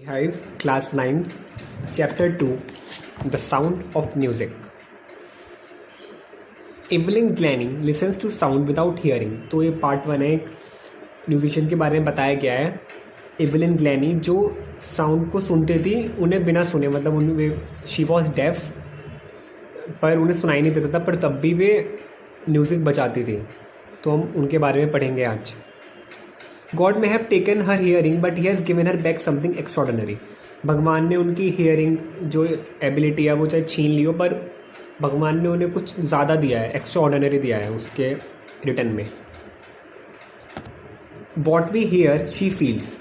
Hive, Class 9th, Chapter 2, The Sound of Music. Evelyn Glennie listens to sound without hearing. तो ये part 1 है, एक musician के बारे में बताया गया है. एवलिन ग्लैनी जो साउंड को सुनते थी उन्हें बिना सुने, मतलब उन्हें शी वॉज डेफ, पर उन्हें सुनाई नहीं देता था, पर तब भी वे म्यूज़िक बजाती थी. तो हम उनके बारे में पढ़ेंगे आज. गॉड में have taken her hearing but he has given her back something extraordinary. भगवान ने उनकी हियरिंग जो एबिलिटी है वो चाहे छीन ली हो, पर भगवान ने उन्हें कुछ ज़्यादा दिया है, एक्स्ट्रॉर्डनरी दिया है उसके रिटर्न में. What we hear she feels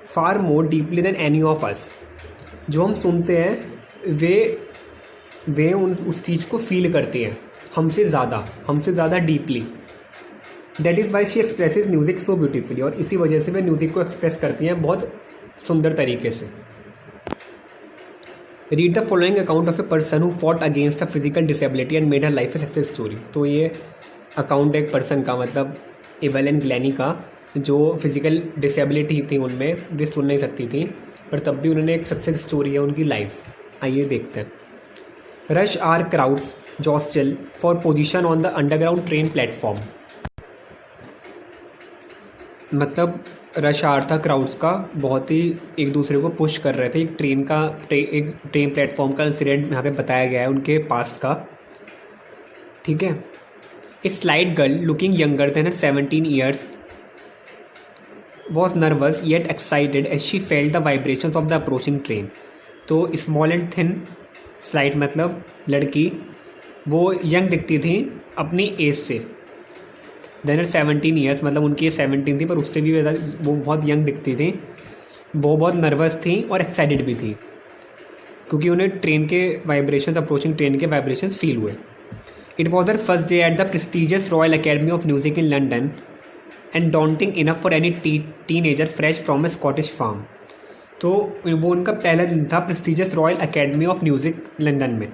far more deeply than any of us. जो हम सुनते हैं वे उस चीज़ को फील करती हैं हमसे ज़्यादा deeply. That is why she expresses music so beautifully. और इसी वजह से वे म्यूज़िक को एक्सप्रेस करती हैं बहुत सुंदर तरीके से. Read the following account of a person who fought against a physical disability and made her life a success story. तो ये अकाउंट एक पर्सन का, मतलब एवलिन ग्लैनी का, जो फिजिकल डिसेबिलिटी थी उनमें, वे सुन नहीं सकती थी, पर तब भी उन्होंने एक सक्सेस स्टोरी है उनकी लाइफ. आइए देखते हैं. Rush hour crowds jostle for position on the underground train platform. मतलब रश आर था क्राउड्स का, बहुत ही एक दूसरे को पुश कर रहे थे. एक ट्रेन प्लेटफॉर्म का इंसिडेंट यहाँ पे बताया गया है उनके पास्ट का. ठीक है. A slight girl looking younger than her 17 years was nervous yet excited as she felt the vibrations of the approaching train. तो स्मॉल एंड थिन, स्लाइट मतलब लड़की, वो यंग दिखती थी अपनी एज से. देन हर 17 years, मतलब उनकी एज 17 थी, पर उससे भी वो बहुत यंग दिखती थी. वो बहुत नर्वस थी और एक्साइटेड भी थी क्योंकि उन्हें ट्रेन के वाइब्रेशंस, अप्रोचिंग ट्रेन के वाइब्रेशंस फील हुए. It was her first day at the prestigious Royal Academy of Music in London and daunting enough for any teenager fresh from a Scottish farm. तो वो उनका पहला दिन था prestigious Royal Academy of Music London में.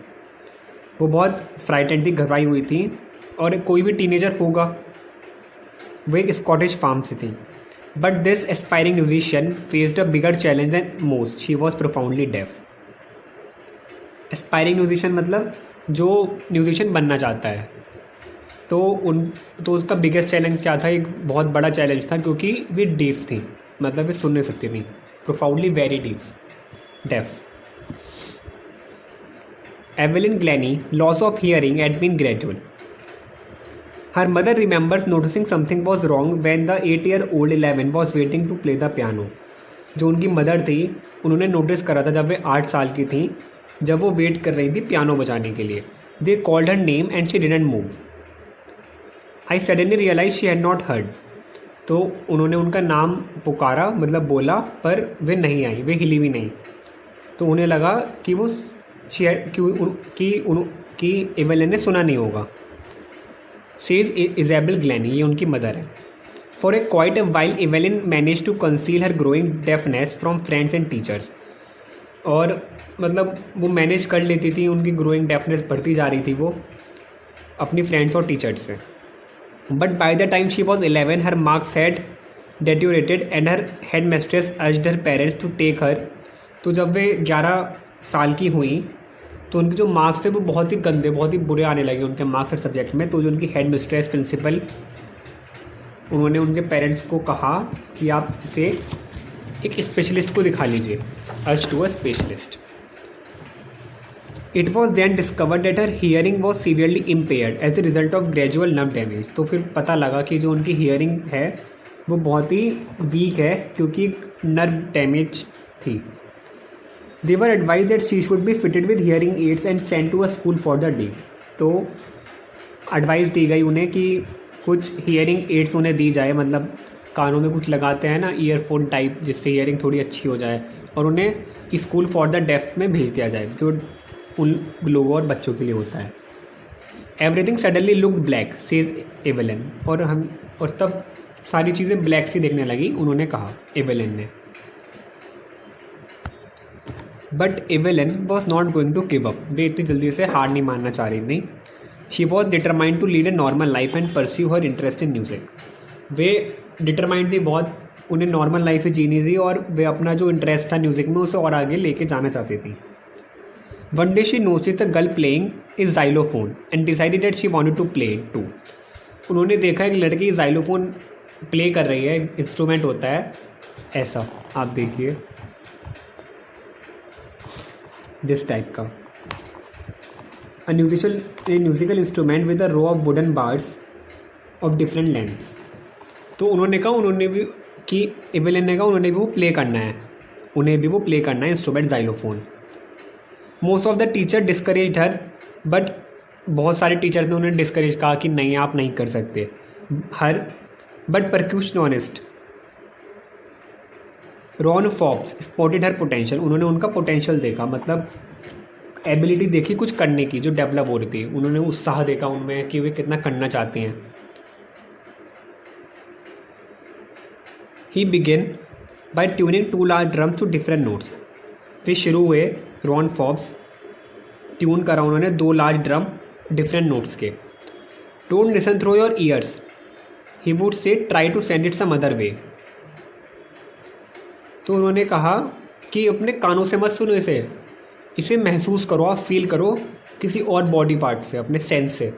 वो बहुत frightened थी, घबराई हुई थी, और कोई भी टीनेजर होगा, वो एक स्कॉटिश फार्म से थी. But this aspiring musician faced a bigger challenge and most. She was profoundly deaf. Aspiring musician मतलब जो म्यूजिशियन बनना चाहता है, तो उसका बिगेस्ट चैलेंज क्या था? एक बहुत बड़ा चैलेंज था क्योंकि वे डीफ थी, मतलब वे सुन नहीं सकती थी. Profoundly very deaf. Evelyn Glennie loss of hearing had been gradual. Her mother remembers noticing something was wrong when the 8-year-old Eleven was waiting to play the piano. जो उनकी मदर थी उन्होंने नोटिस करा था जब वे 8 साल की थी, जब वो वेट कर रही थी पियानो बजाने के लिए. They called her name and she didn't move. I suddenly realized she had not heard. तो उन्होंने उनका नाम पुकारा, मतलब बोला, पर वे नहीं आई, वे हिली भी नहीं. तो उन्हें लगा कि वो कि एवलिन ने सुना नहीं होगा. सेज इज़ाबेल ग्लैनी, ये उनकी मदर है. For a quite a while Evelyn manage to conceal her growing deafness from friends and teachers. और मतलब वो मैनेज कर लेती थी, उनकी ग्रोइंग डेफनेस बढ़ती जा रही थी वो अपनी फ्रेंड्स और टीचर्स से. But by the time she was 11 her marks had deteriorated and her headmistress urged her parents to take her. तो जब वे 11 साल की हुई तो उनके जो मार्क्स थे वो बहुत ही गंदे, बहुत ही बुरे आने लगे उनके मार्क्स हर सब्जेक्ट में. तो जो उनकी हेड मिस्ट्रेस, प्रिंसिपल, उन्होंने उनके पेरेंट्स को कहा कि आप इसे एक स्पेशलिस्ट को दिखा लीजिए. Urge to a specialist. It was then discovered that her hearing was severely impaired as a result of gradual nerve damage. तो फिर पता लगा कि जो उनकी hearing है वो बहुत ही वीक है क्योंकि नर्व डैमेज थी. They were advised that she should be fitted with hearing aids and sent to a school for the day. तो एडवाइस दी गई उन्हें कि कुछ hearing aids उन्हें दी जाए, मतलब कानों में कुछ लगाते हैं ना, ईयरफोन टाइप, जिससे hearing थोड़ी अच्छी हो जाए, और उन्हें स्कूल फॉर द डेफ में भेज दिया जाए जो उन लोगों और बच्चों के लिए होता है. Everything suddenly look black says Evelyn. और तब सारी चीज़ें ब्लैक सी देखने लगी, उन्होंने कहा, एवलिन ने. But Evelyn was not going to give up. वे इतनी जल्दी से हार नहीं मानना चाह रही थी. She was determined to lead a normal life and pursue her interest in music. वे डिटरमाइंड थी बहुत उन्हें नॉर्मल लाइफ ही जीनी थी और वे अपना जो इंटरेस्ट था म्यूज़िक में उसे और आगे लेके जाना चाहती थी। One day she noticed the girl playing is xylophone and decided that she wanted to play too. उन्होंने देखा एक लड़की जाइलोफोन प्ले कर रही है, इंस्ट्रूमेंट होता है ऐसा, आप देखिए दिस टाइप का, a musical instrument with a row of wooden bars of different lengths। तो उन्होंने भी कि एवेलिन ने कहा उन्होंने भी वो प्ले करना है, उन्हें भी वो प्ले करना है instrument xylophone. Most of the teacher discouraged her, but बहुत सारे टीचर्स ने उन्हें डिस्करेज कहा कि नहीं आप नहीं कर सकते her, but percussionist Ron Forbes spotted her potential, उन्होंने उनका पोटेंशियल देखा, मतलब एबिलिटी देखी कुछ करने की जो डेवलप हो रही थी, उन्होंने उत्साह देखा उनमें कि वे कितना करना चाहते हैं। He began by tuning 2 large drums to different notes. फिर शुरू हुए रॉन फॉब्स ट्यून करा उन्होंने 2 लार्ज ड्रम डिफरेंट नोट्स के। Don't listen through your ears, he would say try to send it some other way. तो उन्होंने कहा कि अपने कानों से मत सुनो इसे महसूस करो, आप फील करो किसी और बॉडी पार्ट से, अपने सेंस से।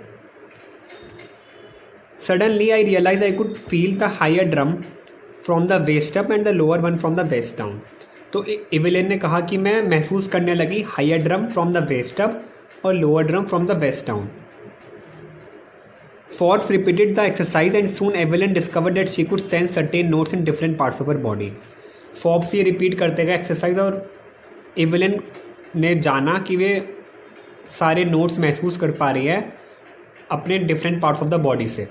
Suddenly I realise I could feel the higher drum from the waist up and the lower one from the waist down. तो एवेलिन ने कहा कि मैं महसूस करने लगी higher drum from the waist up और lower drum from the waist down. Forbes repeated the exercise and soon Evelyn discovered that she could sense certain notes in different parts of her body. Forbes ये repeat करते गए exercise और Evelyn ने जाना कि वे सारे notes महसूस कर पा रही है अपने different parts of the body से।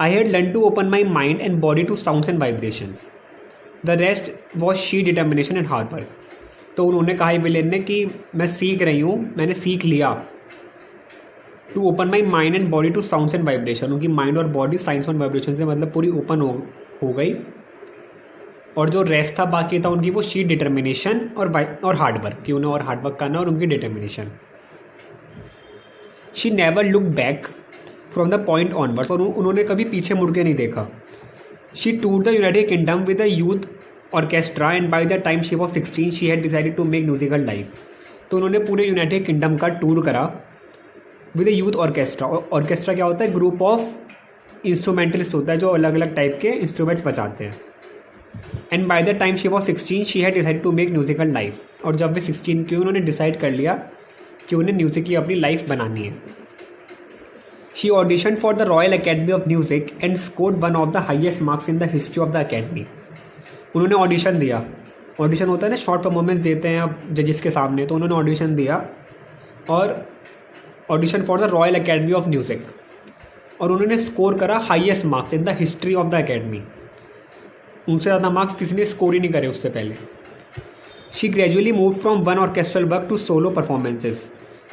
I had learn to open my mind and body to sounds and vibrations, the rest was she determination and hard work. तो उन्होंने कहा एवेलिन ने कि मैं सीख रही हूँ, मैंने सीख लिया to open my mind and body to sounds and vibration. उनकी माइंड और बॉडी साइंस एंड वाइब्रेशन से मतलब पूरी ओपन हो गई, और जो रेस्ट था बाकी था उनकी वो शी डिटर्मिनेशन और हार्ड वर्क, कि उन्हें और हार्ड वर्क करना और उनकी determination. She never look back from the point onwards, और उन्होंने कभी पीछे मुड़ के नहीं देखा। She tour the United Kingdom with the youth orchestra and by the time she was 16 she had decided to make musical life. तो उन्होंने पूरे यूनाइटेड किंगडम का टूर करा with the youth orchestra. Orchestra क्या होता है? ग्रुप ऑफ इंस्ट्रूमेंटलिस्ट होता है जो अलग अलग टाइप के इंस्ट्रूमेंट्स बजाते हैं। And by the time she was 16 she had decided to make musical life, और जब वे 16 की उन्होंने डिसाइड कर लिया कि उन्हें म्यूजिक की अपनी लाइफ बनानी है। She audition for the royal Academy of music and scored one of the highest marks in the history of the academy. उन्होंने ऑडिशन दिया, ऑडिशन होता है ना, शॉर्ट परफॉर्मेंस देते हैं आप जजेस के सामने, तो उन्होंने ऑडिशन दिया और audition for the royal Academy of music, और उन्होंने स्कोर करा highest marks in the history of the academy. उनसे ज़्यादा मार्क्स किसी ने स्कोर ही नहीं करे उससे पहले। She gradually move from one orchestral work to solo performances.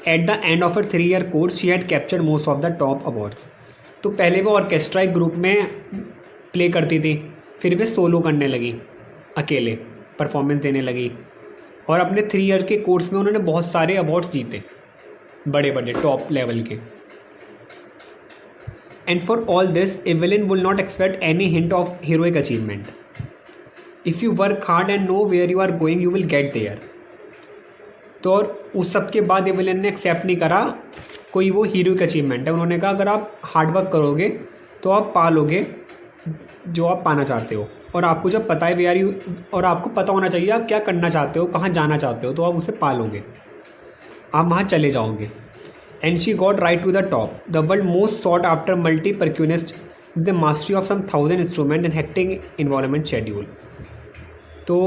At the end of her 3-year course she had captured most of the top awards. तो पहले वो ऑर्केस्ट्रा एक ग्रुप में प्ले करती थी, फिर वे सोलो करने लगी, अकेले परफॉर्मेंस देने लगी, और अपने 3 year के कोर्स में उन्होंने बहुत सारे अवार्ड्स जीते, बड़े बड़े टॉप लेवल के। And for all this, Evelyn will not expect any hint of heroic achievement. If you work hard and know where you are going, you will get there. तो और उस सब के बाद एवेलिन ने एक्सेप्ट नहीं करा कोई वो हीरोइक अचीवमेंट है। उन्होंने कहा अगर आप हार्ड वर्क करोगे तो आप पा लोगे जो आप पाना चाहते हो, और आपको जब पता है वे आर यू, और आपको पता होना चाहिए आप क्या करना चाहते हो, कहाँ जाना चाहते हो, तो आप उसे पा लोगे, आप वहाँ चले जाओगे। And she got right to the top. The world most sought after multi-percussionist with the mastery of some 1000 instruments and hectic environment schedule. तो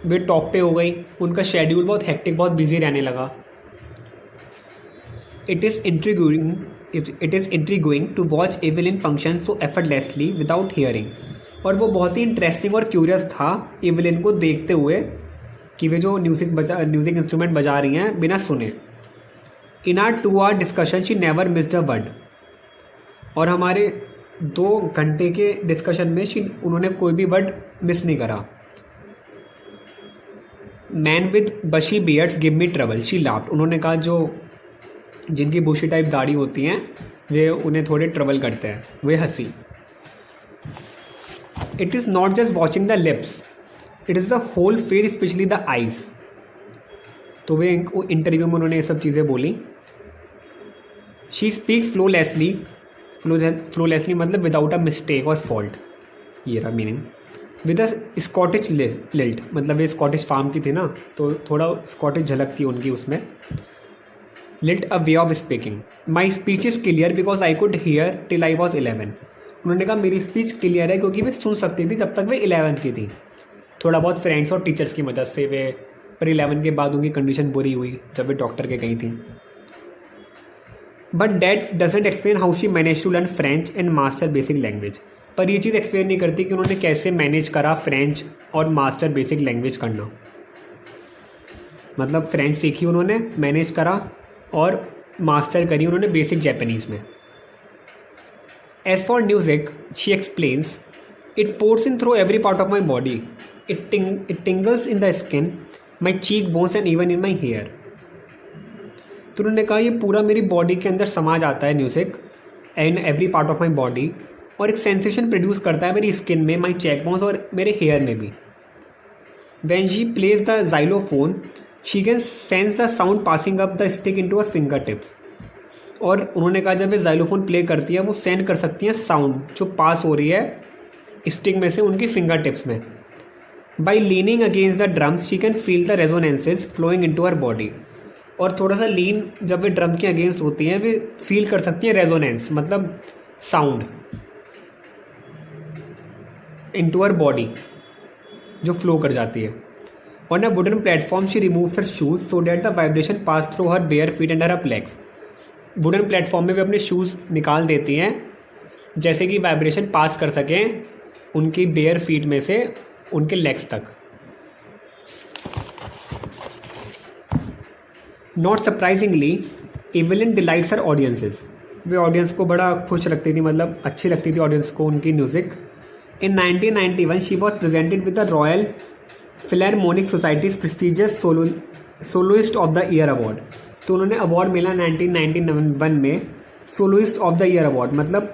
वे टॉप पे हो गई, उनका शेड्यूल बहुत हेक्टिक, बहुत बिजी रहने लगा। It is intriguing to watch Evelyn function so effortlessly without hearing. और वो बहुत ही इंटरेस्टिंग और क्यूरियस था एवेलिन को देखते हुए कि वे जो म्यूजिक इंस्ट्रूमेंट बजा रही हैं बिना सुने। In our 2-hour discussion she never missed a word. और हमारे 2 घंटे के डिस्कशन में उन्होंने कोई भी वर्ड मिस नहीं करा। मैन विद बशी beards give me trouble she laughed. उन्होंने कहा जो जिनकी बुशी टाइप दाढ़ी होती हैं वे उन्हें थोड़े ट्रबल करते हैं, वे हंसी। It is not just watching the lips, it is the whole face, especially the eyes. तो वे इंटरव्यू में उन्होंने ये सब चीज़ें बोली। शी स्पीक्स फ्लोलेसली, फ्लोलेसली मतलब विदाउट अ मिस्टेक और फॉल्ट, ये रहा meaning. With a Scottish lilt, मतलब ये स्कॉटिश फार्म की थी ना, तो थोड़ा स्कॉटिश झलक थी उनकी उसमें। Lilt a way of speaking, my speech is clear because I could hear till I was 11। उन्होंने कहा मेरी स्पीच क्लियर है क्योंकि वे सुन सकती थी जब तक वे 11 की थी। थोड़ा बहुत फ्रेंड्स और टीचर्स की मदद से वे, पर 11 के बाद उनकी कंडीशन बुरी हुई जब वे डॉक्टर के गई थी। But that doesn't explain how she manage to learn French and master basic language. पर ये चीज़ एक्सप्लेन नहीं करती कि उन्होंने कैसे मैनेज करा फ्रेंच और मास्टर बेसिक लैंग्वेज करना। मतलब फ्रेंच सीखी उन्होंने, मैनेज करा, और मास्टर करी उन्होंने बेसिक जैपनीज़ में। As for music she explains, it pours in through every part of my body, it tingles in the skin, my cheek bones and even in my hair. तो उन्होंने कहा ये पूरा मेरी बॉडी के अंदर समा जाता है music, and every part of my body, और एक सेंसेशन प्रोड्यूस करता है मेरी स्किन में, माई चेक बोन्स और मेरे हेयर में भी। When she plays the xylophone she can sense the sound passing up the stick into her finger tips. और उन्होंने कहा जब वे जाइलोफोन प्ले करती है वो सेंड कर सकती हैं साउंड जो पास हो रही है स्टिक में से उनकी फिंगर टिप्स में। By leaning against the drums she can feel the resonances flowing into her body. और थोड़ा सा लीन जब वे ड्रम के अगेंस्ट होती हैं वे फील कर सकती हैं रेजोनेंस, मतलब साउंड इनटू हर बॉडी जो फ्लो कर जाती है। On a wooden platform she removes her shoes so that the vibration pass through her bare feet and her up legs. Wooden platform में वे अपने शूज़ निकाल देती हैं जैसे कि वाइब्रेशन पास कर सकें उनकी बेयर फीट में से उनके लेग्स तक। Not surprisingly Evelyn delights her audiences, वे ऑडियंस को बड़ा खुश रखती थी, मतलब अच्छी लगती थी ऑडियंस को उनकी music. In 1991 she was presented with the Royal Philharmonic Society's prestigious soloist of the year award. तो उन्होंने अवार्ड मिला 1991 में soloist of the year award, मतलब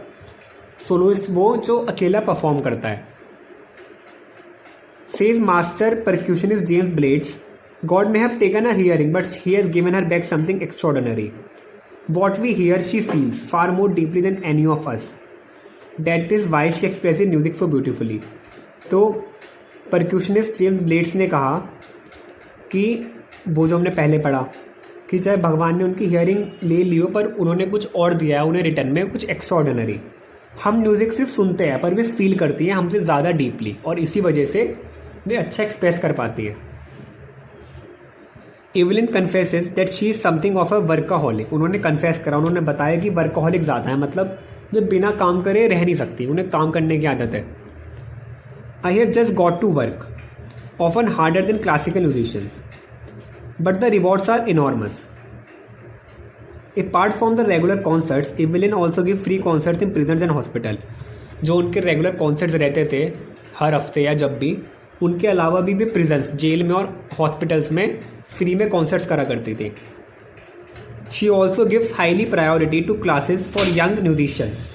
सोलोइस्ट वो जो अकेला परफॉर्म करता है। Says master percussionist James Blades, God may have taken her hearing, but he has given her back something extraordinary. What we hear, she feels far more deeply than any of us. That is why she expresses music so beautifully. तो परक्यूशनिस्ट James blades ने कहा कि वो जो हमने पहले पढ़ा कि चाहे भगवान ने उनकी हियरिंग ले ली हो पर उन्होंने कुछ और दिया है उन्हें रिटर्न में, कुछ एक्स्ट्राऑर्डिनरी। हम म्यूज़िक सिर्फ सुनते हैं पर वे फील करती हैं हमसे ज़्यादा डीपली, और इसी वजह से वे अच्छा एक्सप्रेस कर पाती है। Evelyn confesses that she is something of a workaholic. उन्होंने कन्फेस करा, उन्होंने बताया कि वर्काहॉलिक ज़्यादा है, मतलब वे बिना काम करे रह नहीं सकती, उन्हें काम करने की आदत है। I have just got to work, often harder than classical musicians, but the rewards are enormous. Apart from the regular concerts, Evelyn also give free concerts in prisons and hospital. जो उनके रेगुलर कॉन्सर्ट्स रहते थे हर हफ्ते या जब भी, उनके अलावा भी वे प्रिजन्स, जेल में और हॉस्पिटल्स में फ्री में कॉन्सर्ट्स करा करती थी। She also gives highly priority to classes for young musicians.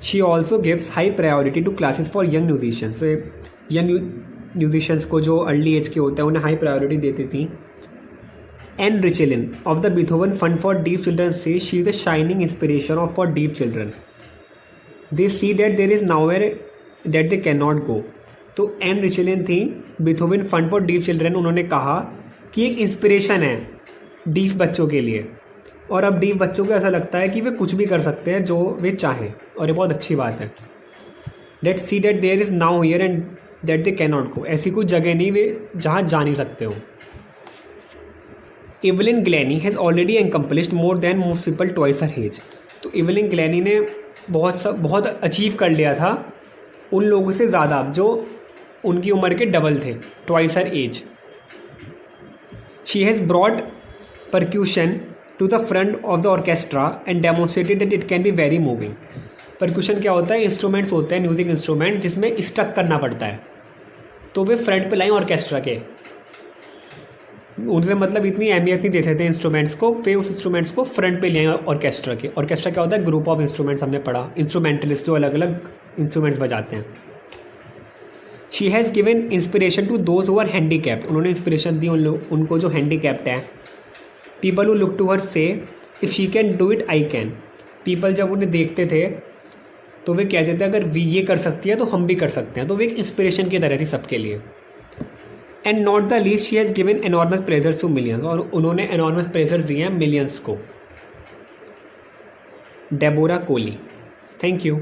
She also gives high priority to classes for young musicians. वे यंग म्यूजिशियंस को जो अर्ली एज के होते हैं उन्हें हाई प्रायोरिटी देती थी। Ann Richlin of the Beethoven Fund for deaf Children से she is a shining inspiration of for deaf children. They see that there is nowhere that they can not go. तो Ann Richlin थी Beethoven Fund for deaf Children, उन्होंने कहा कि एक inspiration है deaf बच्चों के लिए, और अब डीफ बच्चों को ऐसा लगता है कि वे कुछ भी कर सकते हैं जो वे चाहें, और ये बहुत अच्छी बात है। That see that there is nowhere and that they can not go. ऐसी कोई जगह नहीं वे जहाँ जा नहीं सकते हो। Evelyn Glennie has already accomplished more than most people twice her age. तो एवलिन ग्लैनी ने बहुत अचीव कर लिया था उन लोगों से ज़्यादा जो उनकी उम्र के डबल थे, twice her age. She has brought percussion to the front of the orchestra and demonstrated that it can be very moving. Percussion क्या होता है? इंस्ट्रूमेंट्स होते हैं, म्यूजिक इंस्ट्रूमेंट जिसमें स्टक करना पड़ता है, तो वे फ्रंट पे लाएं ऑर्केस्ट्रा के। उनसे मतलब इतनी अहमियत नहीं देते थे इंस्ट्रूमेंट्स को, वे उस इंस्ट्रूमेंट्स को फ्रंट पे ले आए ऑर्केस्ट्रा के। ऑर्केस्ट्रा क्या होता है? ग्रुप ऑफ इंस्ट्रूमेंट्स, हमने पढ़ा, इंस्ट्रूमेंटलिस्ट जो अलग अलग इंस्ट्रूमेंट्स बजाते हैं। She has given inspiration to those who are handicapped, उन्होंने इंस्पिरेशन दी उनको जो हैंडीकैप्ड है। People who look to her say if she can do it I can, people जब उन्हें देखते थे तो वे कहते थे अगर वी ये कर सकती है तो हम भी कर सकते हैं, तो वे एक इंस्पिरेशन की तरह थी सबके लिए। And not the least she has given enormous pleasures to millions, और उन्होंने एनॉर्मस प्रेजर्स दिए हैं मिलियंस को। Deborah Cowley. Thank you.